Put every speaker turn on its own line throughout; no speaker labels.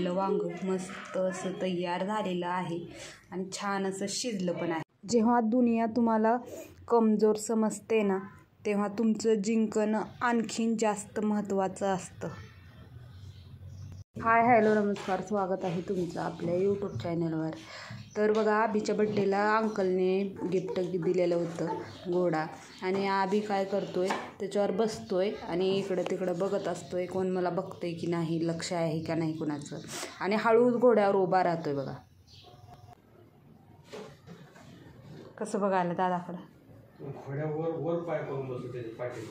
भरलेलं वांग मस्त असं तयार झालेलं आहे आणि छान असं शिजलं पण आहे. जेव्हा दुनिया तुम्हाला कमजोर समजते ना, तेव्हा तुमचं जिंकणं आणखीन जास्त महत्त्वाचं असतं. हाय हॅलो नमस्कार, स्वागत आहे तुमचं आपल्या यूट्यूब चॅनलवर. तर बघा, आबीच्या बड्डेला अंकलने गिफ्ट दिलेलं होतं घोडा, आणि आबी काय करतोय, त्याच्यावर बसतोय आणि इकडं तिकडं बघत असतोय, कोण मला बघतंय की नाही, लक्ष आहे का नाही कुणाचं, आणि हळूच घोड्यावर उभा राहतोय. बघा कसं बघायला दादाकडं,
घोड्यावर वर पाय करून बसतो त्याचे पाठी.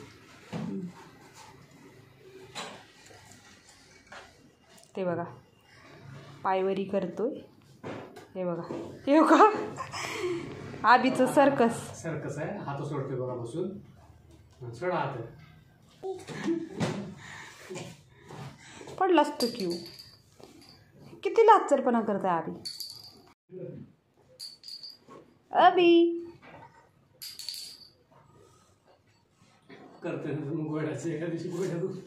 ते बघा पायवरी करतोय. हे बघा, हे का आबीचं सर्कस
आहे. हात सोडतोय बघा बसून. सोडा हात.
पडला असतो की किती लाचरपणा करताय आबी. अबी
करते घोड्याचे एका दिवशी घोड्यातून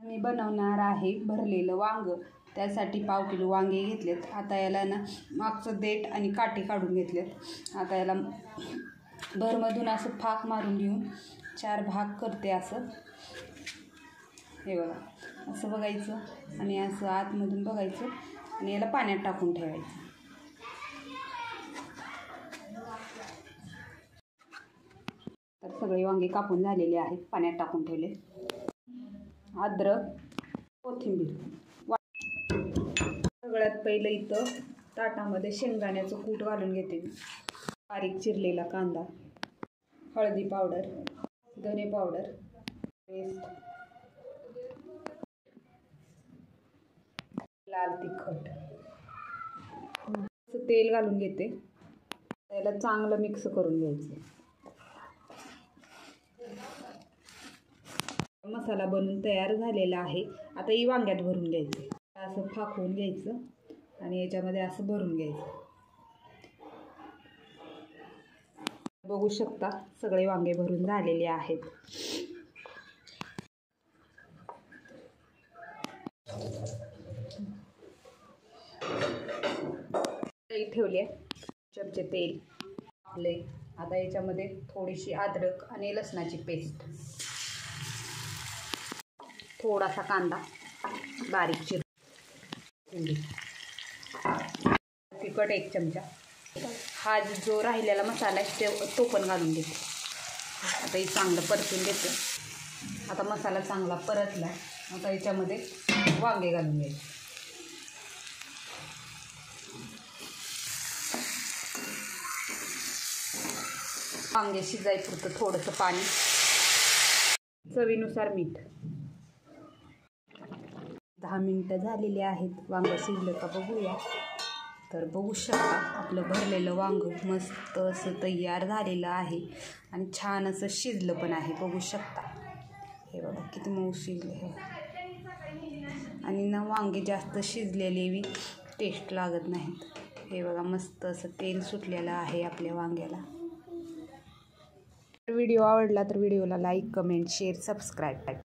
मी बनवणार आहे भरलेलं वांग. त्यासाठी 1/2 किलो वांगे घेतलेत. आता याला ना मागचं देठ आणि काटे काढून घेतलेत. आता याला भरमधून असं फाक मारून घेऊन 4 भाग करते. असं हे बघा, असं बघायचं आणि असं आतमधून बघायचं आणि याला पाण्यात टाकून ठेवायचं. तर सगळे वांगे कापून झालेले आहेत, पाण्यात टाकून ठेवले. अद्रक, कोथिंबीर. सगळ्यात पहिलं इथं ताटामध्ये शेंगदाण्याचं कूट घालून घेते. बारीक चिरलेला कांदा, हळदी पावडर, धने पावडर, पेस्ट, लाल तिखट, तेल घालून घेते. त्याला चांगलं मिक्स करून घ्यायचं. मसाला बनवून तयार झालेला आहे. आता ही वांग्यात भरून घ्यायचं. असं फाकवून घ्यायचं आणि याच्यामध्ये असं भरून घ्यायचं. बघू शकता सगळे वांगे भरून झालेले आहेत. ठेवले चमचे तेल आपले. आता याच्यामध्ये थोडीशी अद्रक आणि लसणाची पेस्ट, थोडासा कांदा बारीक चिरून, तिखट 1 चमचा. हा जो राहिलेला मसाला आहे तो पण घालून घेते. आता हे चांगलं परतून घेते. आता मसाला चांगला परतला. आता याच्यामध्ये वांगे घालून घ्यायचे. वांगे शिजायपुरतं थोडंसं पाणी, चवीनुसार मीठ. 10 मिनिटं झालेली आहेत. वांगं शिजलं का बघूया. तर बघू शकता आपलं भरलेलं वांग मस्त असं तयार झालेलं आहे आणि छान असं शिजलं पण आहे. बघू शकता, हे बघा किती मऊ शिजले हे. आणि ना वांगे जास्त शिजलेले टेस्ट लागत नाहीत. हे बघा मस्त असं तेल सुटलेलं आहे आपल्या वांग्याला. व्हिडिओ आवडला तर व्हिडिओला लाईक, कमेंट, शेअर, सबस्क्राईब.